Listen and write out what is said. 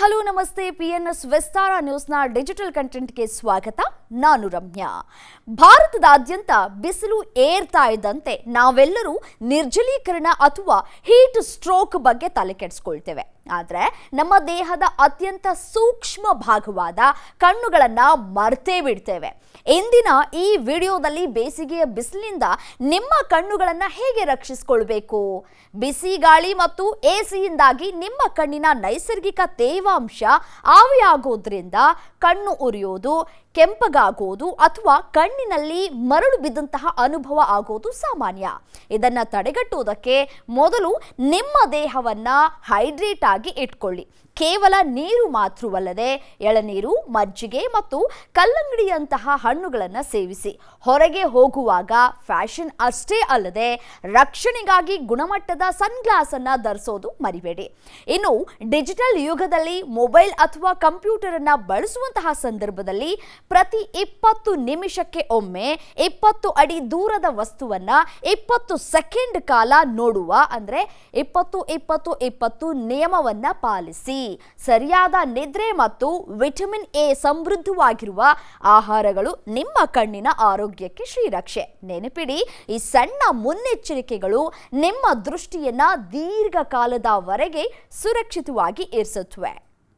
Hello ನಮಸ್ತೆ PNS ವಿಸ್ತಾರ ನ್ಯೂಸ್ನ digital ಕಂಟೆಂಟ್ಗೆ ಸ್ವಾಗತ. ನಾನು ರಮ್ಯಾ. ಭಾರತದಾದ್ಯಂತ ಬಿಸಿಲು ಏರ್ತಾ ಇದ್ದಂತೆ ನಾವೆಲ್ಲರೂ ನಿರ್ಜಲೀಕರಣ ಅಥವಾ ಹೀಟ್ ಸ್ಟ್ರೋಕ್ ಬಗ್ಗೆ ತಲೆ ಕೆಡಿಸ್ಕೊಳ್ತೇವೆ. ಆದರೆ ನಮ್ಮ ದೇಹದ ಅತ್ಯಂತ ಸೂಕ್ಷ್ಮ ಭಾಗವಾದ ಕಣ್ಣುಗಳನ್ನು ಮರ್ತೇ ಬಿಡ್ತೇವೆ. ಇಂದಿನ ಈ ವಿಡಿಯೋದಲ್ಲಿ ಬೇಸಿಗೆಯ ಬಿಸಿಲಿನಿಂದ ನಿಮ್ಮ ಕಣ್ಣುಗಳನ್ನು ಹೇಗೆ ರಕ್ಷಿಸಿಕೊಳ್ಳಬೇಕು, ಬಿಸಿ ಗಾಳಿ ಮತ್ತು ಎಸಿಯಿಂದಾಗಿ ನಿಮ್ಮ ಕಣ್ಣಿನ ನೈಸರ್ಗಿಕ ತೇವಾಂಶ ಆವಿಯಾಗೋದ್ರಿಂದ ಕಣ್ಣು ಉರಿಯೋದು, ಕೆಂಪಗಾಗೋದು ಅಥವಾ ಕಣ್ಣಿನಲ್ಲಿ ಮರಳು ಬಿದ್ದಂತಹ ಅನುಭವ ಆಗೋದು ಸಾಮಾನ್ಯ. ಇದನ್ನ ತಡೆಗಟ್ಟುವುದಕ್ಕೆ ಮೊದಲು ನಿಮ್ಮ ದೇಹವನ್ನ ಹೈಡ್ರೇಟ್ ಆಗಿ ಇಟ್ಕೊಳ್ಳಿ. ಕೇವಲ ನೀರು ಮಾತ್ರವಲ್ಲದೆ ಎಳನೀರು, ಮಜ್ಜಿಗೆ ಮತ್ತು ಕಲ್ಲಂಗಡಿಯಂತಹ ಹಣ್ಣುಗಳನ್ನು ಸೇವಿಸಿ. ಹೊರಗೆ ಹೋಗುವಾಗ ಫ್ಯಾಷನ್ ಅಷ್ಟೇ ಅಲ್ಲದೆ ರಕ್ಷಣೆಗಾಗಿ ಗುಣಮಟ್ಟದ ಸನ್ಗ್ಲಾಸ್ ಅನ್ನ ಧರಿಸೋದು ಮರಿಬೇಡಿ. ಇನ್ನು ಡಿಜಿಟಲ್ ಯುಗದಲ್ಲಿ ಮೊಬೈಲ್ ಅಥವಾ ಕಂಪ್ಯೂಟರ್ ಅನ್ನ ಬಳಸುವಂತಹ ಸಂದರ್ಭದಲ್ಲಿ ಪ್ರತಿ 20 ನಿಮಿಷಕ್ಕೆ ಒಮ್ಮೆ 20 ಅಡಿ ದೂರದ ವಸ್ತುವನ್ನ 20 ಸೆಕೆಂಡ್ ಕಾಲ ನೋಡುವ ಅಂದ್ರೆ 20-20-20 ನಿಯಮವನ್ನ ಪಾಲಿಸಿ. ಸರಿಯಾದ ನಿದ್ರೆ ಮತ್ತು ವಿಟಮಿನ್ ಎ ಸಮೃದ್ಧವಾಗಿರುವ ಆಹಾರಗಳು ನಿಮ್ಮ ಕಣ್ಣಿನ ಆರೋಗ್ಯಕ್ಕೆ ಶ್ರೀರಕ್ಷೆ. ನೆನಪಿಡಿ, ಈ ಸಣ್ಣ ಮುನ್ನೆಚ್ಚರಿಕೆಗಳು ನಿಮ್ಮ ದೃಷ್ಟಿಯನ್ನ ದೀರ್ಘಕಾಲದವರೆಗೆ ಸುರಕ್ಷಿತವಾಗಿ ಇರಿಸುತ್ತವೆ.